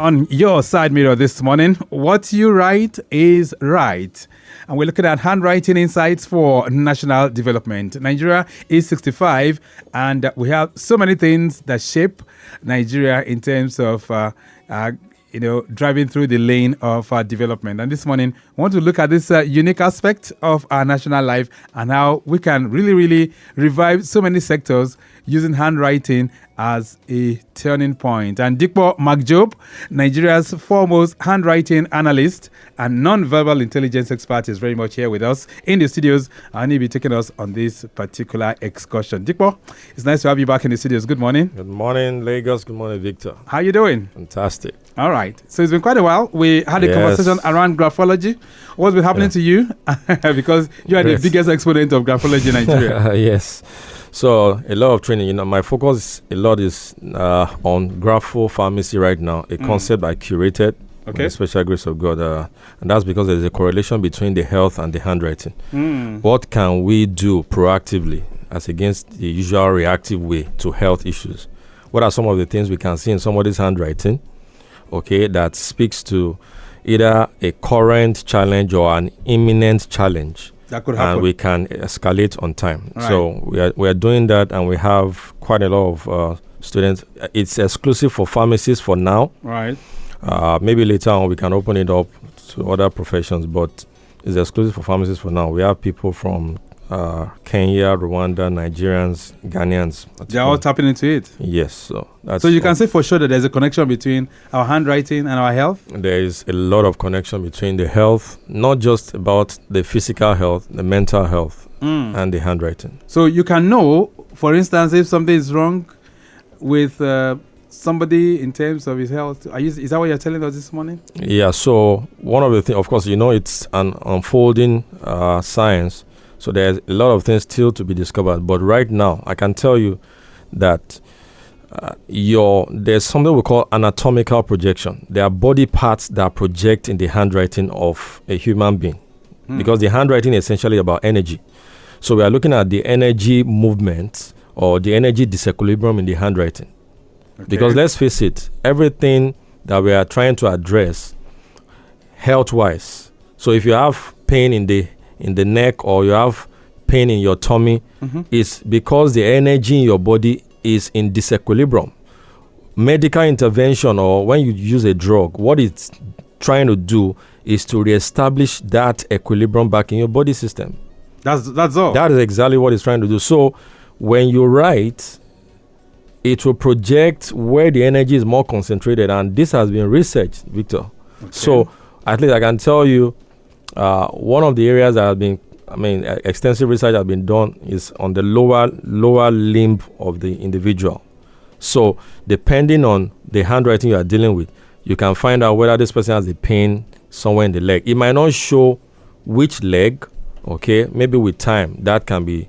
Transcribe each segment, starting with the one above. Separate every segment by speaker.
Speaker 1: on your side mirror this morning. What you write is right. And we're looking at handwriting insights for national development. Nigeria is 65, and we have so many things that shape Nigeria in terms of driving through the lane of development. And this morning, I want to look at this unique aspect of our national life and how we can really revive so many sectors using handwriting as a turning point. And Dipo Macjob, Nigeria's foremost handwriting analyst and non-verbal intelligence expert, is very much here with us in the studios, and he'll be taking us on this particular excursion. Dipo, it's nice to have you back in the studios. Good morning.
Speaker 2: Good morning, Lagos. Good morning, Victor.
Speaker 1: How are you doing?
Speaker 2: Fantastic.
Speaker 1: All right. So it's been quite a while. We had a conversation around graphology. What's been happening to you? Because you are the biggest exponent of graphology in Nigeria.
Speaker 2: Yes. So a lot of training. My focus a lot is on grapho pharmacy right now, a concept I curated with the special grace of God. And that's because there's a correlation between the health and the handwriting. What can we do proactively as against the usual reactive way to health issues? What are some of the things we can see in somebody's handwriting, that speaks to either a current challenge or an imminent challenge?
Speaker 1: That could happen.
Speaker 2: And we can escalate on time.
Speaker 1: Right.
Speaker 2: So we are doing that, and we have quite a lot of students. It's exclusive for pharmacists for now.
Speaker 1: Right.
Speaker 2: Maybe later on we can open it up to other professions, but it's exclusive for pharmacists for now. We have people from Kenya, Rwanda, Nigerians, Ghanaians.
Speaker 1: They're all tapping into it.
Speaker 2: Yes. So
Speaker 1: you can say for sure that there's a connection between our handwriting and our health?
Speaker 2: There is a lot of connection between the health, not just about the physical health, the mental health, and the handwriting.
Speaker 1: So you can know, for instance, if something is wrong with somebody in terms of his health. Is that what you're telling us this morning? Yeah.
Speaker 2: So one of the things, of course, it's an unfolding science. So there's a lot of things still to be discovered. But right now, I can tell you that there's something we call anatomical projection. There are body parts that project in the handwriting of a human being. Because the handwriting is essentially about energy. So we are looking at the energy movement or the energy disequilibrium in the handwriting. Okay. Because let's face it, everything that we are trying to address health-wise. So if you have pain in the neck or you have pain in your tummy, it's because the energy in your body is in disequilibrium. Medical intervention, or when you use a drug, what it's trying to do is to reestablish that equilibrium back in your body system.
Speaker 1: That's all.
Speaker 2: That is exactly what it's trying to do. So when you write, it will project where the energy is more concentrated, and this has been researched, Victor. Okay. So at least I can tell you, one of the areas that have been, extensive research has been done is on the lower limb of the individual. So depending on the handwriting you are dealing with, you can find out whether this person has a pain somewhere in the leg. It might not show which leg, maybe with time that can be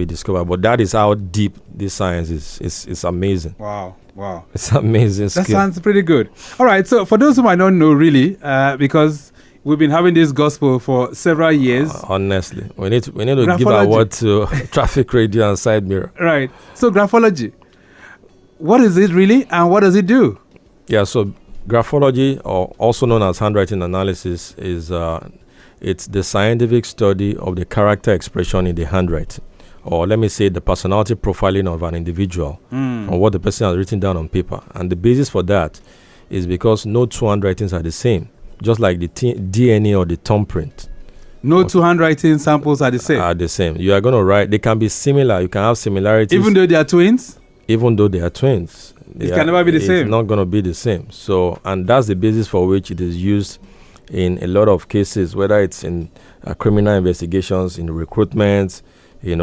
Speaker 2: discovered. But that is how deep this science is. It's amazing.
Speaker 1: Wow.
Speaker 2: It's amazing.
Speaker 1: That sounds pretty good. All right, so for those who might not know really, because we've been having this gospel for several years.
Speaker 2: Honestly, we need to give our word to Traffic Radio and Side Mirror.
Speaker 1: Right. So graphology, what is it really, and what does it do?
Speaker 2: Yeah. So graphology, or also known as handwriting analysis, is it's the scientific study of the character expression in the handwriting, or let me say the personality profiling of an individual from what the person has written down on paper. And the basis for that is because no two handwritings are the same. Just like the DNA or the thumbprint.
Speaker 1: No two handwriting samples are the same?
Speaker 2: Are the same. You are going to write. They can be similar. You can have similarities.
Speaker 1: Even though they are twins?
Speaker 2: Even though they are twins.
Speaker 1: It can never be the same.
Speaker 2: It's not going to be the same. So, and that's the basis for which it is used in a lot of cases, whether it's in criminal investigations, in recruitment, in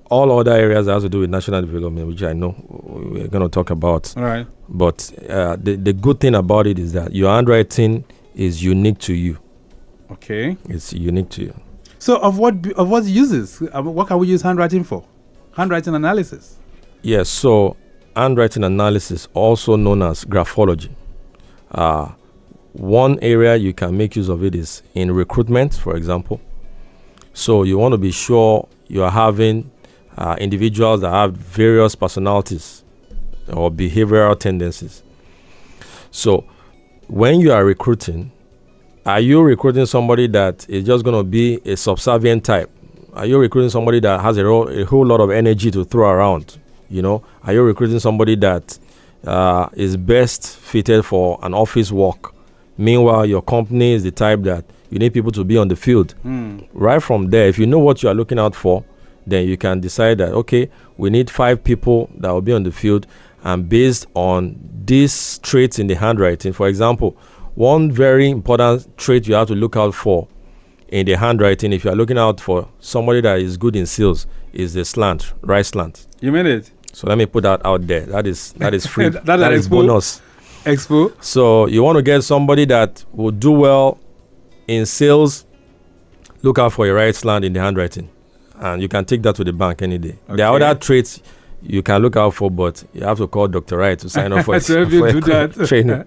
Speaker 2: all other areas that has to do with national development, which I know we're going to talk about.
Speaker 1: All right.
Speaker 2: But the good thing about it is that your handwriting is unique to you.
Speaker 1: Okay.
Speaker 2: It's unique to you.
Speaker 1: So of what uses? What can we use handwriting for? Handwriting analysis.
Speaker 2: Yes. So handwriting analysis, also known as graphology. One area you can make use of it is in recruitment, for example. So you want to be sure you are having individuals that have various personalities or behavioral tendencies. So when you are recruiting, are you recruiting somebody that is just going to be a subservient type? Are you recruiting somebody that has a whole lot of energy to throw around? Are you recruiting somebody that is best fitted for an office work? Meanwhile, your company is the type that you need people to be on the field. Right from there, if you know what you are looking out for, then you can decide that, okay, we need 5 people that will be on the field, and based on these traits in the handwriting. For example, one very important trait you have to look out for in the handwriting, if you are looking out for somebody that is good in sales, is the slant, right slant.
Speaker 1: You mean it?
Speaker 2: So let me put that out there. That is free.
Speaker 1: that
Speaker 2: is bonus.
Speaker 1: Expo.
Speaker 2: So you want to get somebody that will do well in sales, look out for a right slant in the handwriting. And you can take that to the bank any day. Okay. There are other traits you can look out for, but you have to call Dr. Wright to sign up for training.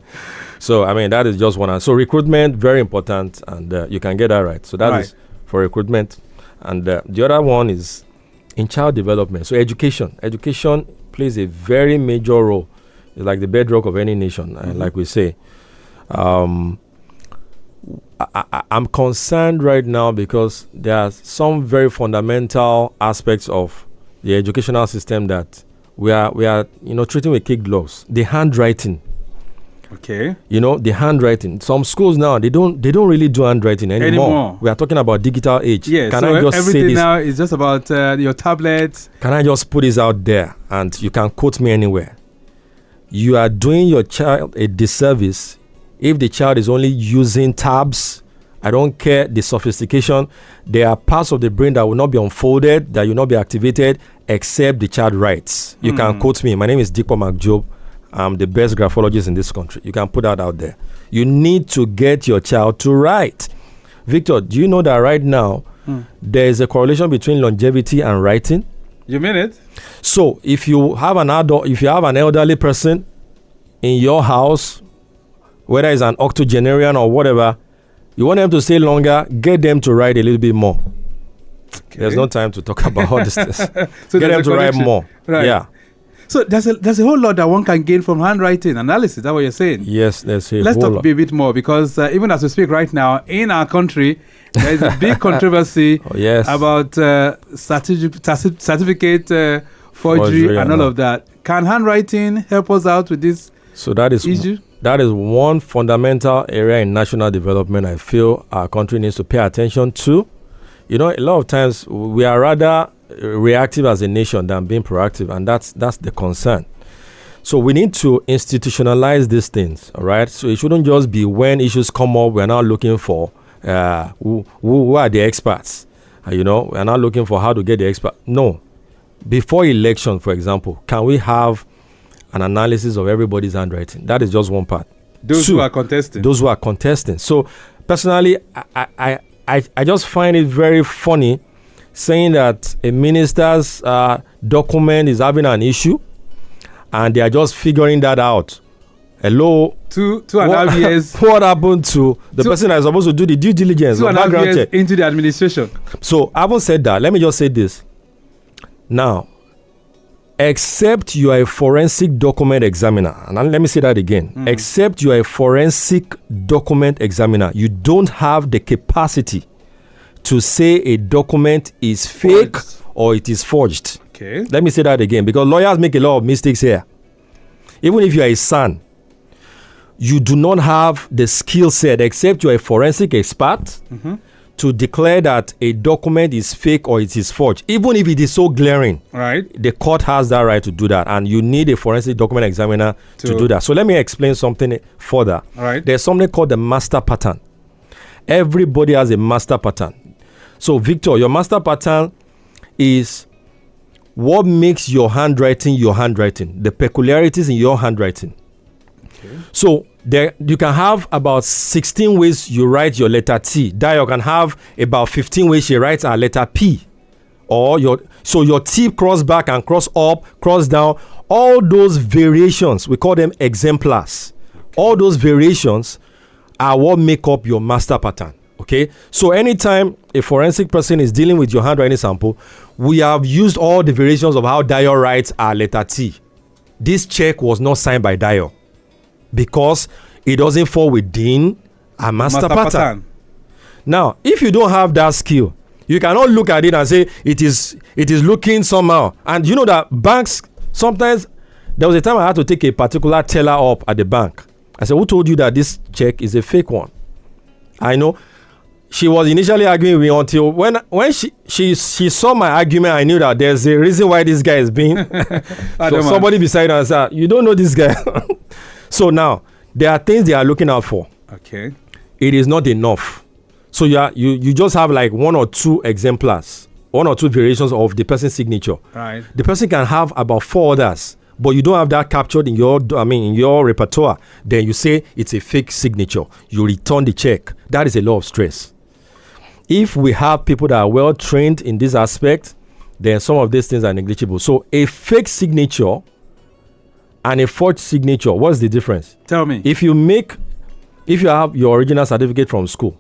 Speaker 2: So, I mean, that is just one. So recruitment, very important, and you can get that right. So that is for recruitment. And the other one is in child development. So education. Education plays a very major role. It's like the bedrock of any nation, like we say. I'm concerned right now because there are some very fundamental aspects of the educational system that we are treating with kid gloves. The handwriting.
Speaker 1: Okay.
Speaker 2: The handwriting. Some schools now they don't really do handwriting anymore. We are talking about digital age.
Speaker 1: Yes.
Speaker 2: Can
Speaker 1: so
Speaker 2: I just
Speaker 1: everything
Speaker 2: say this?
Speaker 1: now is just about your tablets.
Speaker 2: Can I just put this out there and you can quote me anywhere? You are doing your child a disservice if the child is only using tabs. I don't care the sophistication. There are parts of the brain that will not be unfolded, that will not be activated, except the child writes. You can quote me. My name is Dipo Macjob. I'm the best graphologist in this country. You can put that out there. You need to get your child to write. Victor, do you know that right now there is a correlation between longevity and writing?
Speaker 1: You mean it?
Speaker 2: So if you have an elderly person in your house, whether it's an octogenarian or whatever, you want them to stay longer, get them to write a little bit more. Okay. There's no time to talk about all this. So get them to write more.
Speaker 1: Right.
Speaker 2: Yeah.
Speaker 1: So there's a whole lot that one can gain from handwriting analysis. Is that what you're saying?
Speaker 2: Yes, there's a
Speaker 1: Let's
Speaker 2: whole
Speaker 1: talk
Speaker 2: lot.
Speaker 1: a bit more because even as we speak right now, in our country, there is a big controversy about certificate forgery and all of that. Can handwriting help us out with this issue?
Speaker 2: That is one fundamental area in national development I feel our country needs to pay attention to. A lot of times we are rather reactive as a nation than being proactive, and that's the concern. So we need to institutionalize these things, all right? So it shouldn't just be when issues come up, we're now looking for who are the experts. We're not looking for how to get the expert. No. Before election, for example, can we have an analysis of everybody's handwriting? That is just one part.
Speaker 1: Those who are contesting. So personally, I just find it very funny saying that a minister's document is having an issue and they are just figuring that out. Hello? 2.5 years.
Speaker 2: What happened to the person that is supposed to do the due diligence?
Speaker 1: 2.5 years into the administration.
Speaker 2: So, having said that, let me just say this. Now, except you are a forensic document examiner, and let me say that again, except you are a forensic document examiner, you don't have the capacity to say a document is fake or it is forged.
Speaker 1: Okay.
Speaker 2: Let me say that again, because lawyers make a lot of mistakes here. Even if you are a son, you do not have the skill set, except you are a forensic expert, to declare that a document is fake or it is forged, even if it is so glaring.
Speaker 1: Right.
Speaker 2: The court has that right to do that, and you need a forensic document examiner to do that. So let me explain something further.
Speaker 1: All right.
Speaker 2: There's something called the master pattern. Everybody has a master pattern. So, Victor, your master pattern is what makes your handwriting, the peculiarities in your handwriting. Okay. So, there you can have about 16 ways you write your letter T. Dio can have about 15 ways she writes her letter P. Or your T cross back and cross up, cross down. All those variations, we call them exemplars. Okay. All those variations are what make up your master pattern. Okay, so anytime a forensic person is dealing with your handwriting sample, we have used all the variations of how Dio writes our letter T. This check was not signed by Dio. because it doesn't fall within a master pattern. Now, if you don't have that skill, you cannot look at it and say it is looking somehow. And you know that banks, sometimes there was a time I had to take a particular teller up at the bank. I said, who told you that this check is a fake one? I know. She was initially arguing with me until when she saw my argument, I knew that there's a reason why this guy is being. So somebody beside her said, you don't know this guy. So now, there are things they are looking out for.
Speaker 1: Okay.
Speaker 2: It is not enough. So you just have like one or two exemplars, one or two variations of the person's signature.
Speaker 1: Right.
Speaker 2: The person can have about 4 others, but you don't have that captured in your repertoire. Then you say it's a fake signature. You return the check. That is a lot of stress. If we have people that are well trained in this aspect, then some of these things are negligible. So a fake signature and a forged signature, what's the difference?
Speaker 1: Tell me.
Speaker 2: If you have your original certificate from school,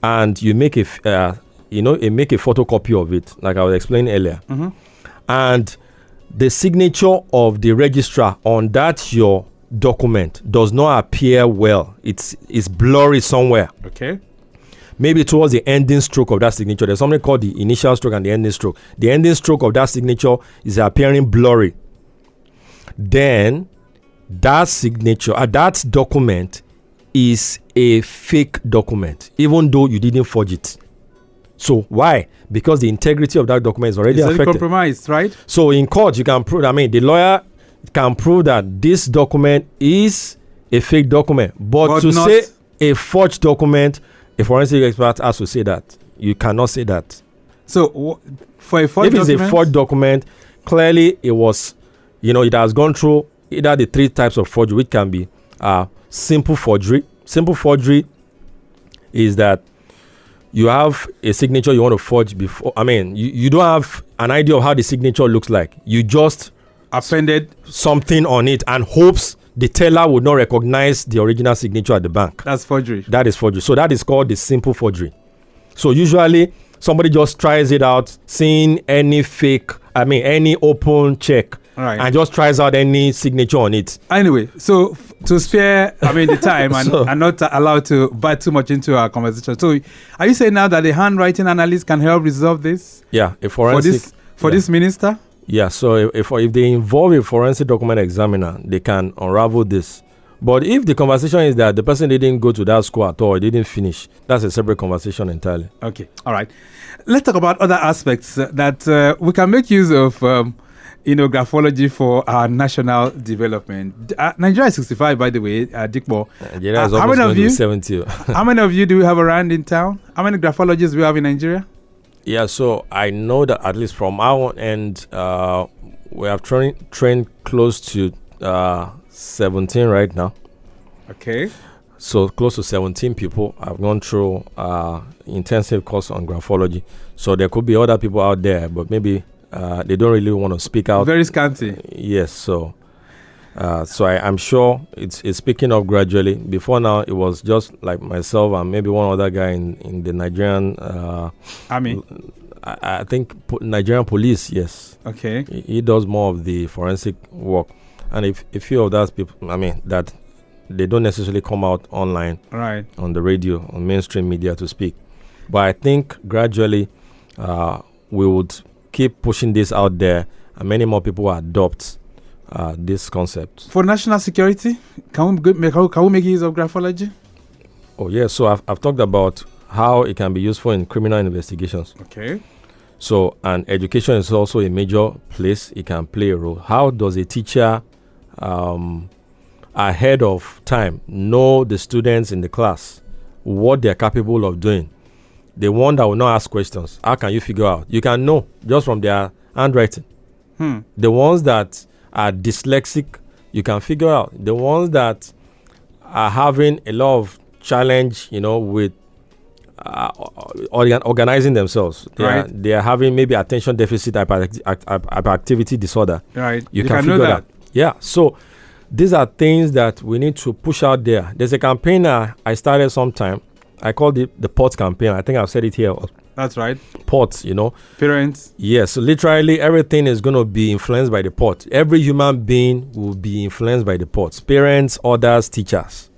Speaker 2: and you make make a photocopy of it, like I was explaining earlier, and the signature of the registrar on that your document does not appear well. It's blurry somewhere.
Speaker 1: Okay.
Speaker 2: Maybe towards the ending stroke of that signature, there's something called the initial stroke and the ending stroke. The ending stroke of that signature is appearing blurry. Then that signature, that document is a fake document, even though you didn't forge it. So why? Because the integrity of that document is already affected.
Speaker 1: Compromised, right?
Speaker 2: So in court, you can prove, the lawyer can prove that this document is a fake document. But to say a forged document, a forensic expert has to say that. You cannot say that.
Speaker 1: So for a forged document?
Speaker 2: If it's a forged document, clearly it was, it has gone through either the 3 types of forgery, which can be simple forgery. Simple forgery is that you have a signature you want to forge before. You don't have an idea of how the signature looks like. You just
Speaker 1: appended
Speaker 2: something on it and hopes the teller would not recognize the original signature at the bank.
Speaker 1: That's forgery.
Speaker 2: That is forgery. So that is called the simple forgery. So usually somebody just tries it out, seeing any open check.
Speaker 1: Right.
Speaker 2: And just tries out any signature on it.
Speaker 1: Anyway, so to spare, the time and not allowed to bite too much into our conversation. So, are you saying now that the handwriting analyst can help resolve this?
Speaker 2: Yeah, a forensic
Speaker 1: for this minister.
Speaker 2: Yeah, so if they involve a forensic document examiner, they can unravel this. But if the conversation is that the person didn't go to that school at all, didn't finish, that's a separate conversation entirely.
Speaker 1: Okay, all right. Let's talk about other aspects that we can make use of. Graphology for our national development. Nigeria is 65, by the way, Dipo.
Speaker 2: Nigeria is almost going to 70.
Speaker 1: How many of you do we have around in town? How many graphologists do we have in Nigeria?
Speaker 2: Yeah, so I know that at least from our end, we have trained close to 17 right now.
Speaker 1: Okay.
Speaker 2: So close to 17 people have gone through intensive course on graphology. So there could be other people out there, but maybe they don't really want to speak out.
Speaker 1: Very scanty.
Speaker 2: Yes, so I'm sure it's picking up gradually. Before now, it was just like myself and maybe one other guy in the Nigerian
Speaker 1: army.
Speaker 2: I think Nigerian police. Yes.
Speaker 1: Okay.
Speaker 2: He does more of the forensic work, and if a few of those people, that they don't necessarily come out online,
Speaker 1: right,
Speaker 2: on the radio, on mainstream media to speak. But I think gradually we would keep pushing this out there, and many more people will adopt this concept.
Speaker 1: For national security, can we make use of graphology?
Speaker 2: Oh yes, so I've talked about how it can be useful in criminal investigations.
Speaker 1: Okay.
Speaker 2: So, and education is also a major place it can play a role. How does a teacher ahead of time know the students in the class, what they're capable of doing? The one that will not ask questions, how can you figure out? You can know just from their handwriting. The ones that are dyslexic, you can figure out. The ones that are having a lot of challenge, with organizing themselves. They are having maybe attention deficit hyperactivity disorder.
Speaker 1: Right.
Speaker 2: You can figure that. Yeah. So these are things that we need to push out there. There's a campaign I started sometime. I called it the POT campaign. I think I've said it here
Speaker 1: That's right.
Speaker 2: Pot, you know.
Speaker 1: Parents.
Speaker 2: Yes, so literally everything is going to be influenced by the pot. Every human being will be influenced by the pots. Parents, others, teachers.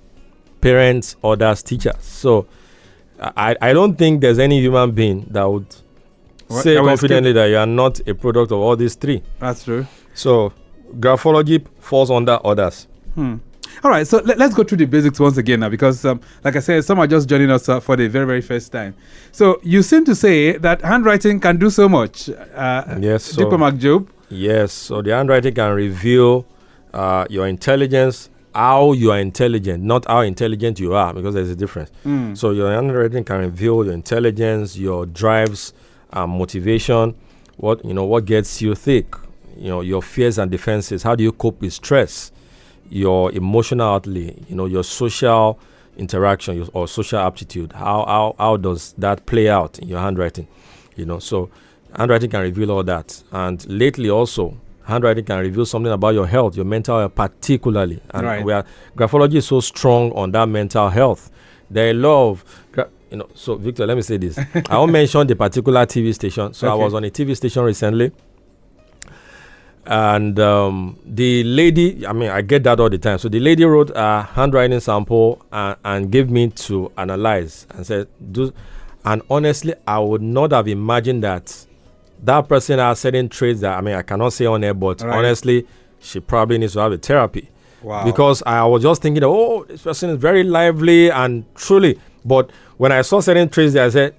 Speaker 2: Parents, others, teachers. So I don't think there's any human being that would say confidently that you are not a product of all these three.
Speaker 1: That's true.
Speaker 2: So graphology falls under others.
Speaker 1: All right, so let's go through the basics once again now, because like I said, some are just joining us for the very, very first time. So you seem to say that handwriting can do so much.
Speaker 2: Yes.
Speaker 1: Dipo Macjob.
Speaker 2: Yes, so the handwriting can reveal your intelligence, how you are intelligent, not how intelligent you are, because there's a difference. So your handwriting can reveal your intelligence, your drives, motivation, what gets you thick, your fears and defenses. How do you cope with stress? Your emotional outlay, your social interaction, or social aptitude. How does that play out in your handwriting? So handwriting can reveal all that. And lately also, handwriting can reveal something about your health, your mental health particularly. And
Speaker 1: right.
Speaker 2: Graphology is so strong on that mental health. There are a lot of, so Victor, let me say this. I won't mention the particular TV station. So okay. I was on a TV station recently. And the lady, I get that all the time. So the lady wrote a handwriting sample and gave me to analyze and said, and honestly, I would not have imagined that person has certain traits that, I cannot say on air, but right. Honestly, she probably needs to have a therapy.
Speaker 1: Wow.
Speaker 2: Because I was just thinking, this person is very lively and truly. But when I saw certain traits there, I said,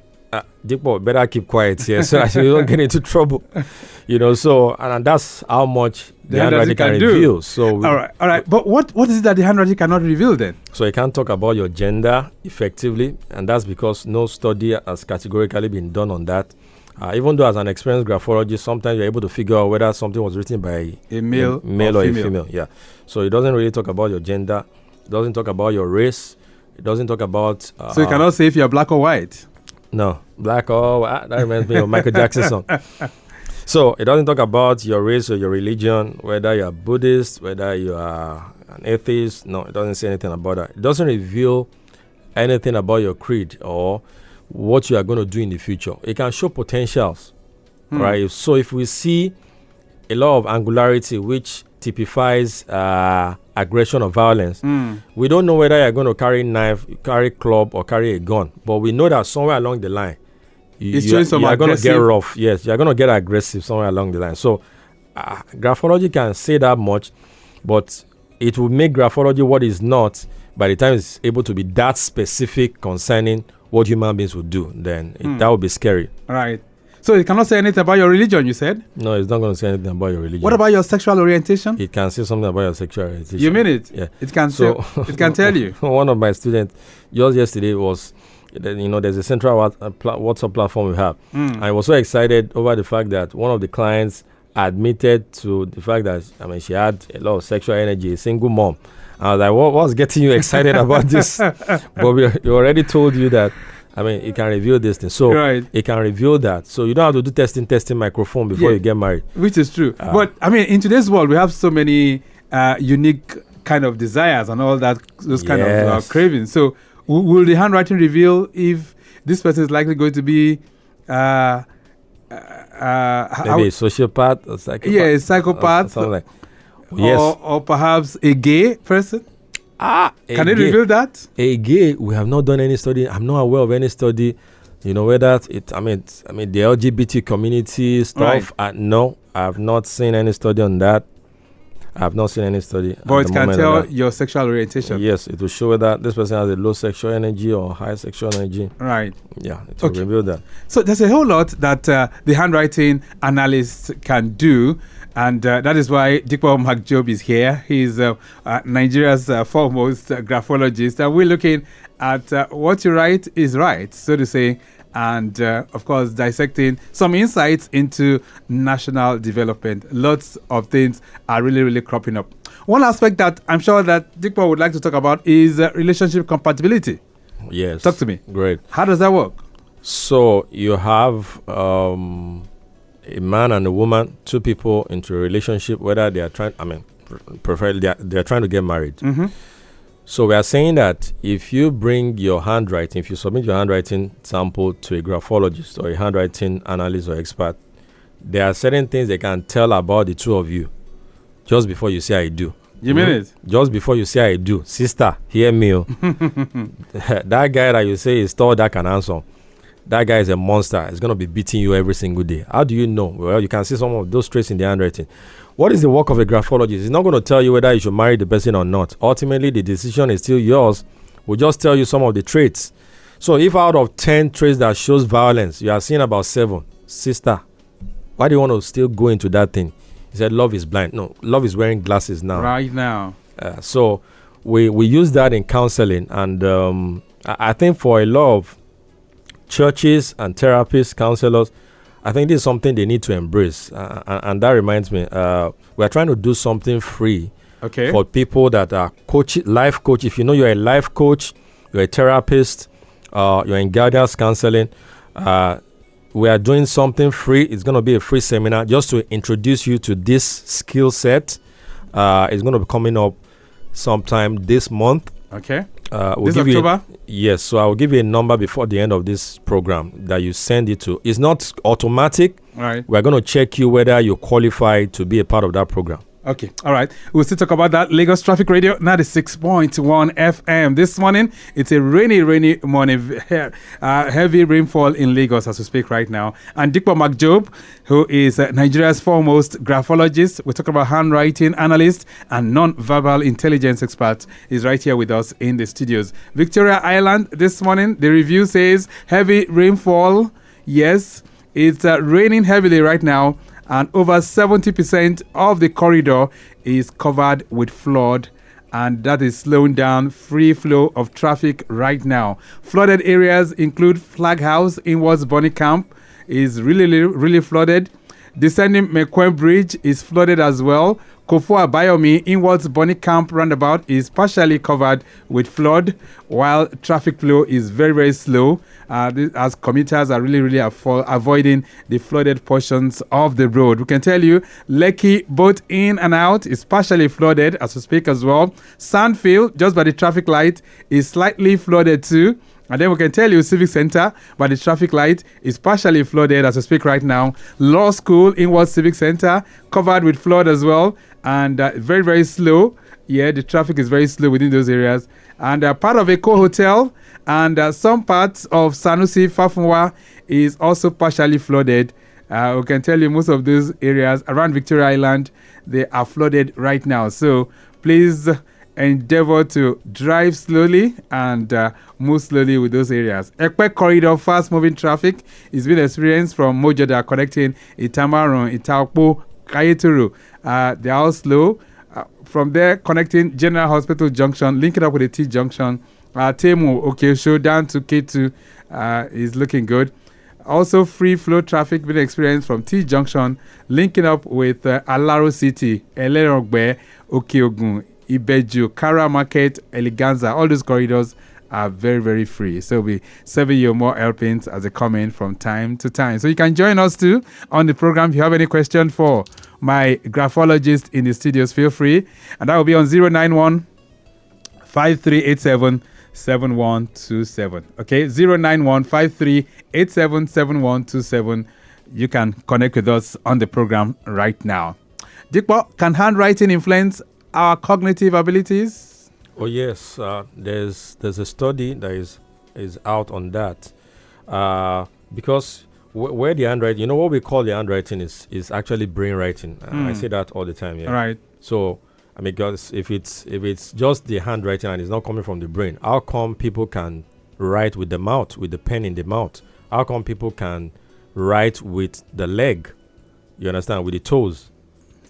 Speaker 2: Dipo, better keep quiet here so that you don't get into trouble. So, and that's how much the handwriting can reveal. So,
Speaker 1: all right. But what is it that the handwriting cannot reveal then?
Speaker 2: So, you can't talk about your gender effectively, and that's because no study has categorically been done on that. Even though as an experienced graphologist, sometimes you're able to figure out whether something was written by
Speaker 1: a male
Speaker 2: or a female. Yeah. So, it doesn't really talk about your gender. It doesn't talk about your race. It doesn't talk about...
Speaker 1: so, you cannot say if you're black or white?
Speaker 2: No, black or white. That reminds me of Michael Jackson's song. So, it doesn't talk about your race or your religion, whether you're Buddhist, whether you are an atheist. No, it doesn't say anything about that. It doesn't reveal anything about your creed or what you are going to do in the future. It can show potentials, right? So, if we see a lot of angularity, which typifies aggression or violence, we don't know whether you're going to carry a knife, carry a club, or carry a gun. But we know that somewhere along the line, you are going to get rough. Yes, you're going to get aggressive somewhere along the line. So, graphology can say that much, but it will make graphology what is not by the time it's able to be that specific concerning what human beings would do. Then that would be scary.
Speaker 1: Right. So it cannot say anything about your religion, you said?
Speaker 2: No, it's not going to say anything about your religion.
Speaker 1: What about your sexual orientation?
Speaker 2: It can say something about your sexual orientation.
Speaker 1: You mean it?
Speaker 2: Yeah.
Speaker 1: It can it can tell you.
Speaker 2: One of my students just yesterday was, there's a central WhatsApp platform we have. And I was so excited over the fact that one of the clients admitted to the fact that, she had a lot of sexual energy, a single mom. I was like, what's getting you excited about this? But we already told you that, it can reveal this thing. So it can reveal that. So you don't have to do testing microphone before you get married. Which
Speaker 1: is true. But in today's world, we have so many unique kind of desires and all that, those kind of cravings. So will the handwriting reveal if this person is likely going to be
Speaker 2: maybe a sociopath or psychopath?
Speaker 1: Yeah, a psychopath.
Speaker 2: Something like
Speaker 1: or perhaps a gay person? Can it reveal that?
Speaker 2: A gay, we have not done any study. I'm not aware of any study, whether the LGBT community stuff.
Speaker 1: Right.
Speaker 2: No, I have not seen any study on that. I have not seen any study.
Speaker 1: But it can tell your sexual orientation.
Speaker 2: Yes, it will show whether this person has a low sexual energy or high sexual energy.
Speaker 1: Right.
Speaker 2: Yeah, it will reveal that.
Speaker 1: So there's a whole lot that the handwriting analyst can do. And that is why Dipo Macjob is here. He's Nigeria's foremost graphologist. And we're looking at what you write is right, so to say. And, of course, dissecting some insights into national development. Lots of things are really, really cropping up. One aspect that I'm sure that Dipo would like to talk about is relationship compatibility.
Speaker 2: Yes.
Speaker 1: Talk to me.
Speaker 2: Great.
Speaker 1: How does that work?
Speaker 2: So you have... a man and a woman, two people into a relationship, whether they are trying, preferably they are trying to get married. So we are saying that if you bring your handwriting, if you submit your handwriting sample to a graphologist or a handwriting analyst or expert, there are certain things they can tell about the two of you just before you say I do.
Speaker 1: You mean it?
Speaker 2: Just before you say I do. Sister, hear me. That guy that you say is tall, that can answer. That guy is a monster. He's going to be beating you every single day. How do you know? Well, you can see some of those traits in the handwriting. What is the work of a graphologist? He's not going to tell you whether you should marry the person or not. Ultimately, the decision is still yours. We'll just tell you some of the traits. So if out of 10 traits that shows violence, you are seeing about 7, sister, why do you want to still go into that thing? He said, love is blind. No, love is wearing glasses now.
Speaker 1: Right now.
Speaker 2: So we use that in counseling. And I think for a lot of churches and therapists, counselors, I think this is something they need to embrace. And that reminds me, we're trying to do something free for people that are life coach. If you know you're a life coach, you're a therapist, you're in guidance counseling, we are doing something free. It's going to be a free seminar just to introduce you to this skill set. It's going to be coming up sometime this month.
Speaker 1: Okay.
Speaker 2: We'll
Speaker 1: this
Speaker 2: give
Speaker 1: October?
Speaker 2: Yes. So I will give you a number before the end of this program that you send it to. It's not automatic.
Speaker 1: All right.
Speaker 2: We're going to check you whether you're qualified to be a part of that program.
Speaker 1: Okay. All right. We'll still talk about that. Lagos Traffic Radio 96.1 FM. This morning, it's a rainy morning. Heavy rainfall in Lagos as we speak right now. And Dipo Macjob, who is Nigeria's foremost graphologist, we talk about handwriting analyst and non-verbal intelligence expert, is right here with us in the studios. Victoria Island this morning, the review says heavy rainfall. Yes, it's raining heavily right now. And over 70% of the corridor is covered with flood, and that is slowing down free flow of traffic right now. Flooded areas include Flag House, inwards Bonny Camp is really flooded. Descending Mekwen Bridge is flooded as well. Kofua Bayomi, inwards Bonny Camp roundabout is partially covered with flood, while traffic flow is very slow as commuters are really avoiding the flooded portions of the road. We can tell you Lekki, both in and out, is partially flooded as we speak as well. Sandfield, just by the traffic light, is slightly flooded too. And then we can tell you Civic Center, by the traffic light, is partially flooded as we speak right now. Law School, inwards Civic Center, covered with flood as well. And very slow. Yeah, the traffic is very slow within those areas. And part of Eco Hotel and some parts of Sanusi, Fafunwa is also partially flooded. We can tell you most of those areas around Victoria Island, they are flooded right now. So please endeavor to drive slowly and move slowly with those areas. Ekpe corridor, fast-moving traffic is being experienced from Mojoda connecting Itamarun, Itaokpo, Kayeturu. They are all slow. From there, connecting General Hospital Junction, linking up with the T Junction. Temu, Okesho, down to K2 is looking good. Also, free flow traffic being experienced from T Junction, linking up with Alaro City, Elerogbe, Okeogun, Ibeju, Kara Market, Eleganza. All those corridors are very free. So we'll be serving you more helpings as they come in from time to time. So you can join us too on the program. If you have any question for my graphologist in the studios, feel free. And that will be on 091 5387 7127. Okay, 091 5387 7127. You can connect with us on the program right now. Dipo, can handwriting influence our cognitive abilities?
Speaker 2: Oh yes, there's a study that is out on that, because where the handwriting, you know what we call the handwriting is actually brain writing. I say that all the time. Yeah.
Speaker 1: Right.
Speaker 2: So I mean, because if it's just the handwriting and it's not coming from the brain, how come people can write with the mouth, with the pen in the mouth? How come people can write with the leg? You understand, with the toes?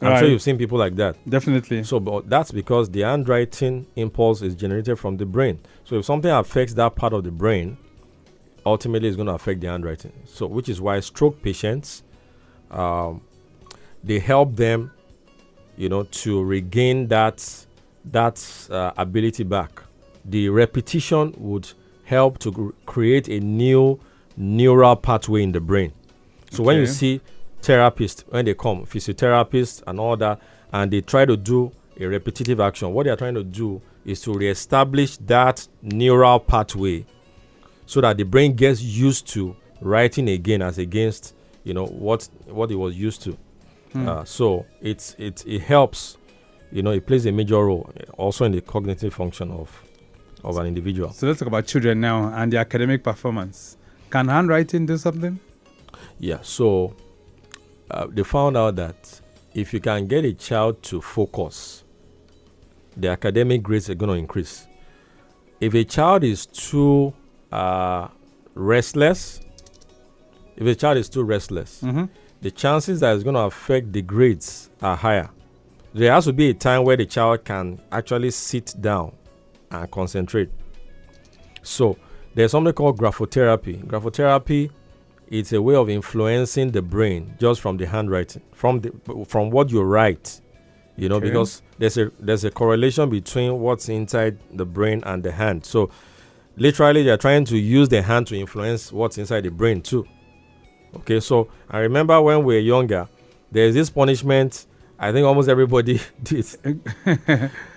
Speaker 2: I'm sure you've seen people like that.
Speaker 1: Definitely.
Speaker 2: So, but that's because the handwriting impulse is generated from the brain. So if something affects that part of the brain, ultimately it's going to affect the handwriting. So, which is why stroke patients, they help them, to regain that ability back. The repetition would help to create a new neural pathway in the brain. So when you see therapists, when they come, physiotherapists and all that, and they try to do a repetitive action. What they are trying to do is to reestablish that neural pathway so that the brain gets used to writing again as against, what it was used to. So it helps, it plays a major role also in the cognitive function of an individual.
Speaker 1: So let's talk about children now and the academic performance. Can handwriting do something?
Speaker 2: Yeah, so they found out that if you can get a child to focus, the academic grades are going to increase. If a child is too restless, the chances that it's going to affect the grades are higher. There has to be a time where the child can actually sit down and concentrate. So there's something called graphotherapy. Graphotherapy is a way of influencing the brain just from the handwriting, from what you write. Because there's a correlation between what's inside the brain and the hand. So literally they're trying to use the hand to influence what's inside the brain too. Okay, so I remember when we were younger, there's this punishment I think almost everybody did.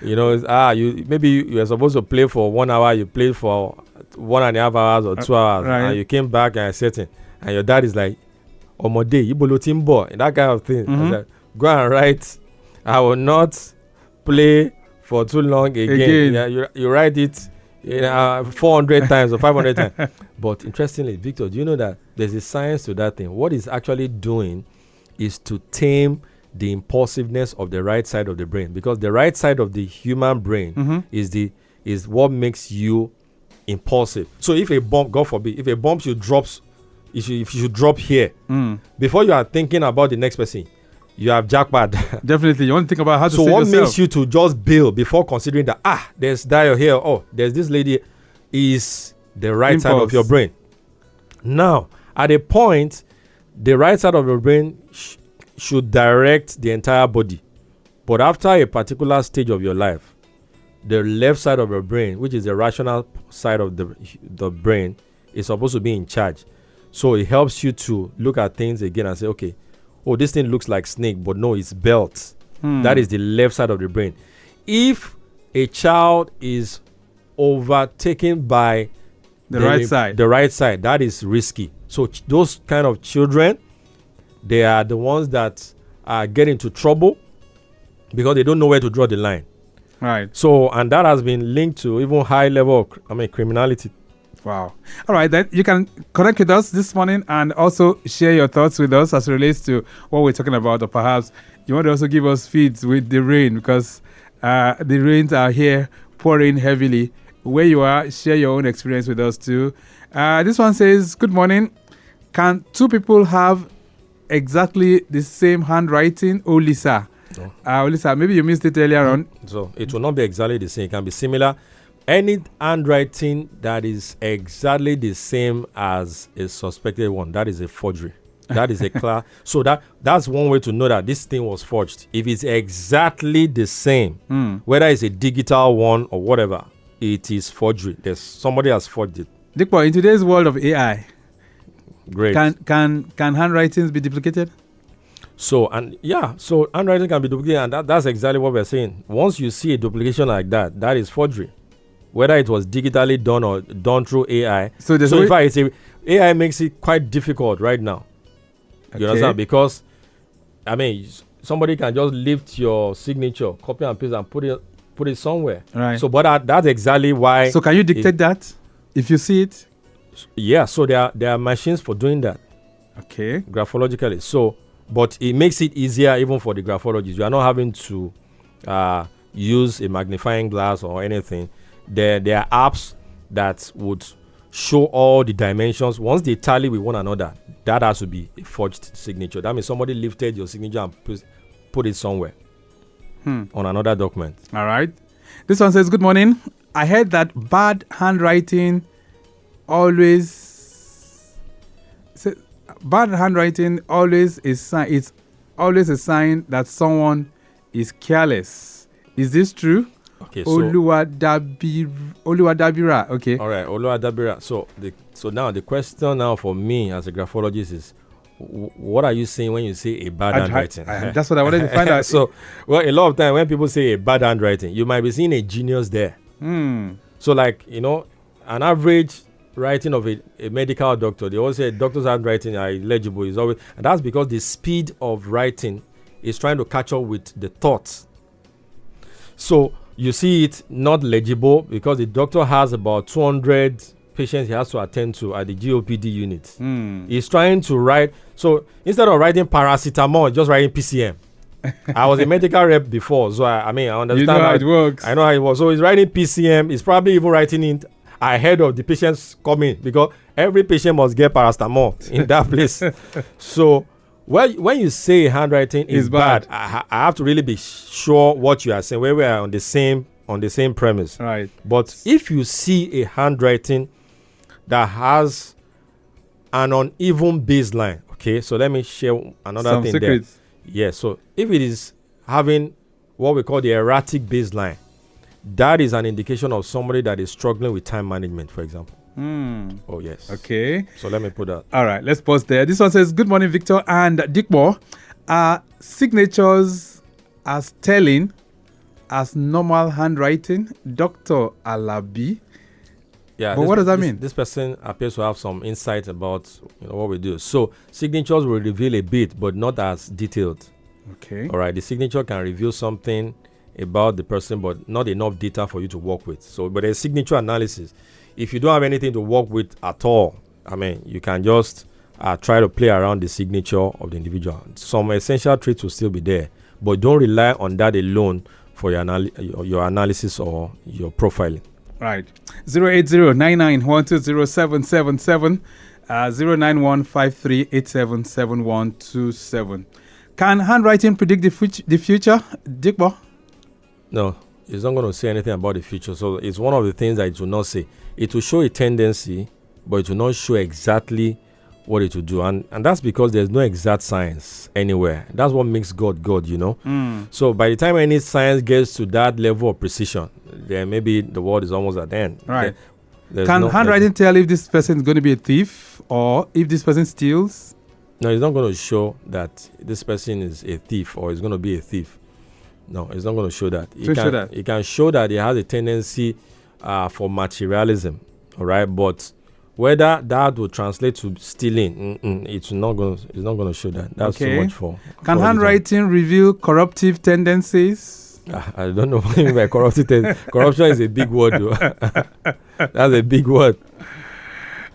Speaker 2: Maybe you were supposed to play for 1 hour, you played for 1.5 hours or 2 hours,
Speaker 1: right.
Speaker 2: And you came back and setting, and your dad is like, "Omode, you bolotin boy," that kind of thing. I said, "Go and write. I will not play for too long again." Yeah, you write it 400 times or 500 times. But interestingly, Victor, do you know that there's a science to that thing? What it's actually doing is to tame the impulsiveness of the right side of the brain, because the right side of the human brain is what makes you impulsive. So if a bomb, God forbid, if a bomb drops, if you drop here, before you are thinking about the next person, you have jackpot.
Speaker 1: Definitely, you want to think about how to
Speaker 2: so
Speaker 1: save
Speaker 2: what
Speaker 1: yourself.
Speaker 2: makes you to just bail before considering that there's dial here, there's this lady, is the right side of your brain. Now, at a point, the right side of your brain should direct the entire body, but after a particular stage of your life, the left side of your brain, which is the rational side of the brain, is supposed to be in charge. So it helps you to look at things again and say, okay, this thing looks like snake, but no, it's belt. That is the left side of the brain. If a child is overtaken by
Speaker 1: the right side,
Speaker 2: that is risky. So those kind of children, they are the ones that get into trouble because they don't know where to draw the line.
Speaker 1: Right.
Speaker 2: So, and that has been linked to even high level of criminality.
Speaker 1: Wow. All right, then you can connect with us this morning and also share your thoughts with us as it relates to what we're talking about, or perhaps you want to also give us feeds with the rain, because the rains are here pouring heavily. Where you are, share your own experience with us too. This one says, good morning. Can two people have exactly the same handwriting? Lisa. Lisa, maybe you missed it earlier on.
Speaker 2: So it will not be exactly the same. It can be similar. Any handwriting that is exactly the same as a suspected one, that is a forgery. That is a class. So that's one way to know that this thing was forged. If it's exactly the same, whether it's a digital one or whatever, it is forgery. Somebody has forged it.
Speaker 1: Dipo, in today's world of AI,
Speaker 2: great.
Speaker 1: Can handwritings be duplicated?
Speaker 2: So handwriting can be duplicated, and that's exactly what we're saying. Once you see a duplication like that, that is forgery. Whether it was digitally done or done through AI. So in fact, AI makes it quite difficult right now. You understand? Because, somebody can just lift your signature, copy and paste, and put it somewhere.
Speaker 1: Right.
Speaker 2: So, but that's exactly why.
Speaker 1: So, can you dictate that if you see it?
Speaker 2: Yeah. So there are machines for doing that.
Speaker 1: Okay.
Speaker 2: Graphologically. So, but it makes it easier even for the graphologists. You are not having to use a magnifying glass or anything. There are apps that would show all the dimensions. Once they tally with one another, that has to be a forged signature. That means somebody lifted your signature and put it somewhere on another document. All right.
Speaker 1: This one says, good morning. I heard that bad handwriting always is it's always a sign that someone is careless. Is this true?
Speaker 2: Okay,
Speaker 1: Oluwadabira. Okay.
Speaker 2: All right, Oluwadabira. So now the question now for me as a graphologist is, what are you saying when you say a bad handwriting?
Speaker 1: That's what I wanted to find out.
Speaker 2: So, well, a lot of time when people say a bad handwriting, you might be seeing a genius there. So, like, an average writing of a medical doctor, they always say doctor's handwriting are illegible. And that's because the speed of writing is trying to catch up with the thoughts. So you see it not legible because the doctor has about 200 patients he has to attend to at the GOPD unit. He's trying to write. So instead of writing paracetamol, just writing PCM. I was a medical rep before, so I understand
Speaker 1: you know how it works.
Speaker 2: I know how it works. So he's writing PCM. He's probably even writing it ahead of the patients coming because every patient must get paracetamol in that place. So when you say handwriting is bad, I have to really be sure what you are saying, where we are on the same premise.
Speaker 1: Right.
Speaker 2: But if you see a handwriting that has an uneven baseline, okay, so let me share another thing secrets. There. Yeah, so if it is having what we call the erratic baseline, that is an indication of somebody that is struggling with time management, for example. Oh, yes.
Speaker 1: Okay.
Speaker 2: So let me put that.
Speaker 1: All right, let's pause there. This one says, good morning, Victor and Dipo. Are signatures as telling as normal handwriting? Dr. Alabi.
Speaker 2: Yeah.
Speaker 1: But what does that mean?
Speaker 2: This person appears to have some insight about what we do. So signatures will reveal a bit, but not as detailed.
Speaker 1: Okay.
Speaker 2: All right. The signature can reveal something about the person, but not enough data for you to work with. So, but there's signature analysis. If you don't have anything to work with at all, you can just try to play around the signature of the individual. Some essential traits will still be there, but don't rely on that alone for your analysis or your profiling. Right.
Speaker 1: 080-99120777, 09153877127. Can handwriting predict the future, Dipo?
Speaker 2: No, it's not going to say anything about the future. So it's one of the things that it will not say. It will show a tendency, but it will not show exactly what it will do. And that's because there's no exact science anywhere. That's what makes God, So by the time any science gets to that level of precision, then maybe the world is almost at the end.
Speaker 1: Right. Can handwriting tell if this person is going to be a thief or if this person steals?
Speaker 2: No, it's not going to show that this person is a thief or is going to be a thief. No, it's not going to show that. It can show that he has a tendency for materialism, all right? But whether that will translate to stealing, it's not going to show that. That's too much for.
Speaker 1: Can handwriting reveal corruptive tendencies?
Speaker 2: I don't know what you mean by corruption. Corruption is a big word, though. That's a big word.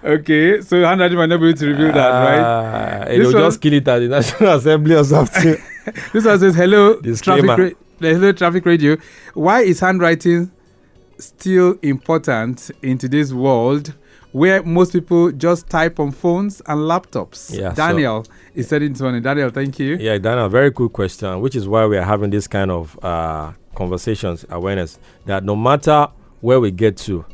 Speaker 1: Okay, so handwriting might not be able to reveal that, right?
Speaker 2: It will just kill it at the National Assembly or something.
Speaker 1: This one says, hello, traffic radio. Why is handwriting still important in today's world where most people just type on phones and laptops? Yeah, Daniel is sending this one. Daniel, thank you.
Speaker 2: Yeah, Daniel, very good question, which is why we are having this kind of conversations, awareness, that no matter where we get to,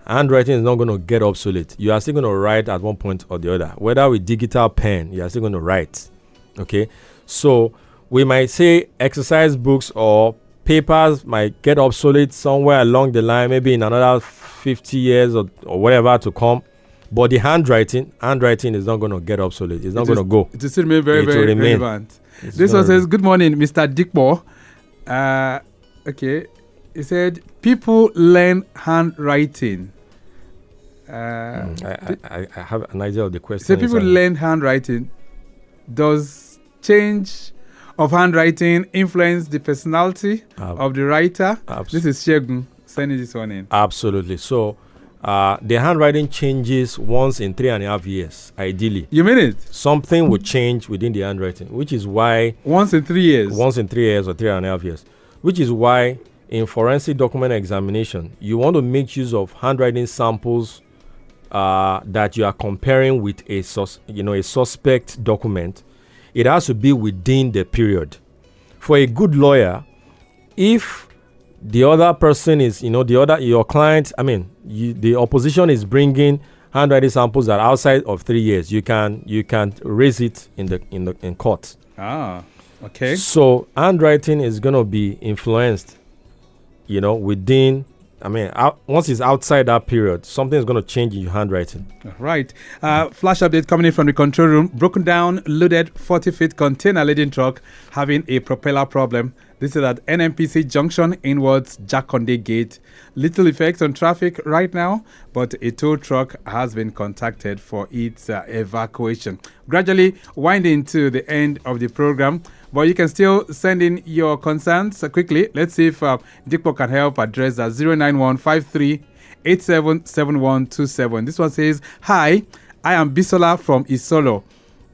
Speaker 2: handwriting is not going to get obsolete. You are still going to write at one point or the other. Whether with digital pen, you are still going to write. Okay? So we might say exercise books or papers might get obsolete somewhere along the line, maybe in another 50 years or whatever to come. But the handwriting is not going to get obsolete. It's not going to go.
Speaker 1: It will still remain very, very relevant. This one says, good morning, Mr. Dipo. Okay. He said, people learn handwriting.
Speaker 2: I have an idea of the question.
Speaker 1: So people learn handwriting. Does change of handwriting influence the personality of the writer? This is Shegun sending this one in.
Speaker 2: Absolutely. So the handwriting changes once in 3.5 years, ideally.
Speaker 1: You mean it?
Speaker 2: Something will change within the handwriting, which is why...
Speaker 1: Once in 3 years?
Speaker 2: Once in 3 years or 3.5 years. Which is why in forensic document examination, you want to make use of handwriting samples that you are comparing with a suspect document. It has to be within the period. For a good lawyer, if the other person is, your client, the opposition is bringing handwriting samples that are outside of 3 years, you can raise it in court.
Speaker 1: Okay.
Speaker 2: So handwriting is going to be influenced, within once it's outside that period, something is going to change in your handwriting.
Speaker 1: Right. Flash update coming in from the control room. Broken down, loaded 40-feet container laden truck having a propeller problem. This is at NMPC Junction inwards Jakonde Gate. Little effect on traffic right now, but a tow truck has been contacted for its evacuation. Gradually winding to the end of the program, but you can still send in your concerns quickly. Let's see if Dipo can help address that. 09153877127. This one says, "Hi, I am Bisola from Isolo.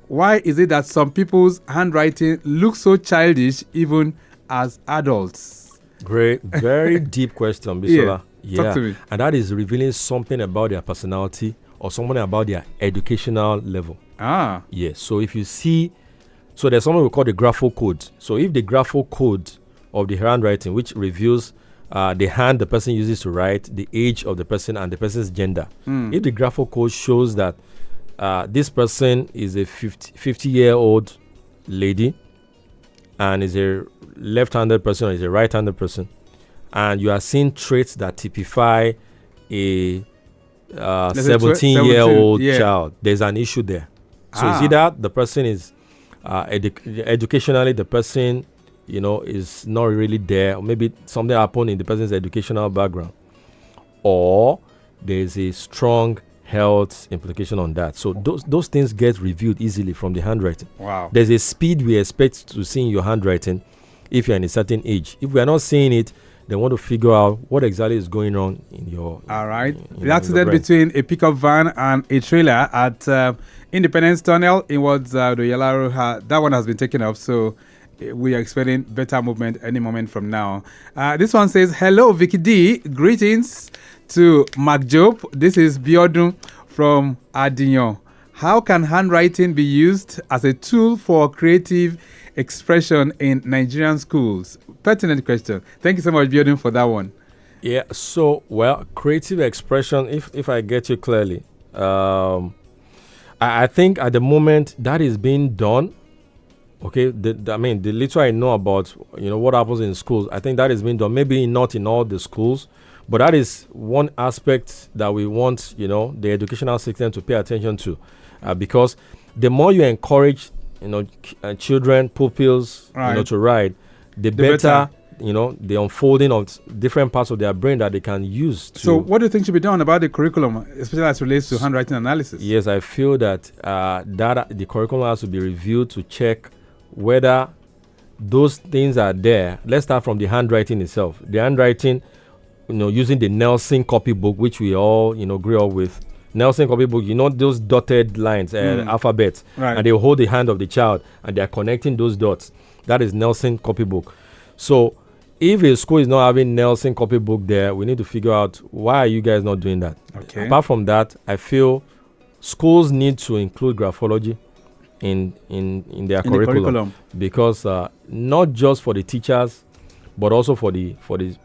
Speaker 1: Why is it that some people's handwriting looks so childish even as adults?"
Speaker 2: Great, very deep question, Bisola.
Speaker 1: Talk to me.
Speaker 2: And that is revealing something about their personality or something about their educational level. Yes. So if you see, so there's something we call the grapho code. So if the grapho code of the handwriting, which reveals the hand the person uses to write, the age of the person, and the person's gender. If the grapho code shows that this person is a 50-year-old lady and is a left-handed person or is a right-handed person, and you are seeing traits that typify a 17-year-old child, there's an issue there. So it's either the person is educationally, the person is not really there, or maybe something happened in the person's educational background, or there's a strong health implication on that. So those things get reviewed easily from the handwriting.
Speaker 1: Wow.
Speaker 2: There's a speed we expect to see in your handwriting if you're in a certain age. If we are not seeing it, they want to figure out what exactly is going on in your...
Speaker 1: All right. The accident between a pickup van and a trailer at Independence Tunnel inwards the Yellow, that one has been taken off, so we are expecting better movement any moment from now. This one says, "Hello, Vicky D. Greetings to Macjob. This is Biodun from Adignon. How can handwriting be used as a tool for creative expression in Nigerian schools?" Pertinent question. Thank you so much, Biodun, for that one.
Speaker 2: Yeah, so, creative expression, if I get you clearly, I think at the moment that is being done. Okay, the little I know about, what happens in schools, I think that is being done. Maybe not in all the schools, but that is one aspect that we want, the educational system to pay attention to, because the more you encourage, children, pupils, to write, the better, the unfolding of different parts of their brain that they can use.
Speaker 1: So what do you think should be done about the curriculum, especially as it relates to handwriting analysis?
Speaker 2: Yes, I feel that the curriculum has to be reviewed to check whether those things are there. Let's start from the handwriting itself. The handwriting, using the Nelson copybook, which we all, grew up with. Nelson copybook, those dotted lines, alphabets, and they hold the hand of the child and they're connecting those dots. That is Nelson copybook. So if a school is not having Nelson copybook there, we need to figure out why are you guys not doing that.
Speaker 1: Okay.
Speaker 2: Apart from that, I feel schools need to include graphology in their curriculum, because not just for the teachers, but also for the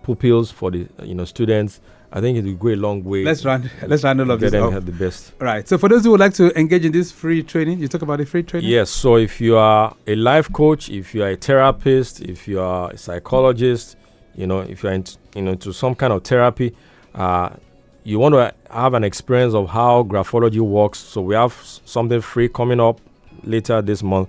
Speaker 2: pupils, for the students. I think it will go a long way.
Speaker 1: Let's round all of this up.
Speaker 2: Have the best.
Speaker 1: Right. So for those who would like to engage in this free training, you talk about the free training?
Speaker 2: Yes. So if you are a life coach, if you are a therapist, if you are a psychologist, if you're into some kind of therapy, you want to have an experience of how graphology works. So we have something free coming up later this month.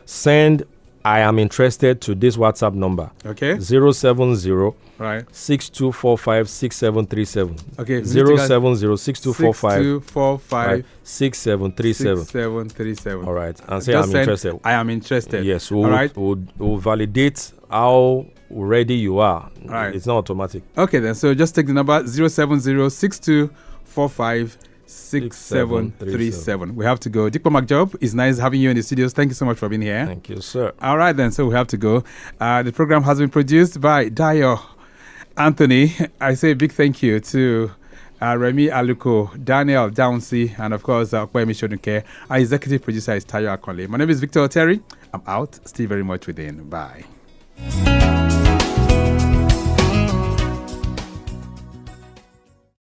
Speaker 2: Send "I am interested" to this WhatsApp number.
Speaker 1: Okay.
Speaker 2: 070
Speaker 1: Right.
Speaker 2: 6245-6737.
Speaker 1: Okay.
Speaker 2: 070-6245 6737. All right. And say "I'm interested."
Speaker 1: I am interested.
Speaker 2: Yes. We'll validate how ready you are.
Speaker 1: Right.
Speaker 2: It's not automatic.
Speaker 1: Okay then. So just take the number 070-6245-6737. We have to go. Dipo Macjob, it's nice having you in the studios. Thank you so much for being here.
Speaker 2: Thank you, sir.
Speaker 1: All right then. So we have to go. The program has been produced by Dayo Anthony. I say a big thank you to Remy Aluko, Daniel Downsey, and of course, Kwemi Shoduke. Our executive producer is Tayo Akonle. My name is Victor Oteri. I'm out. Stay very much within. Bye.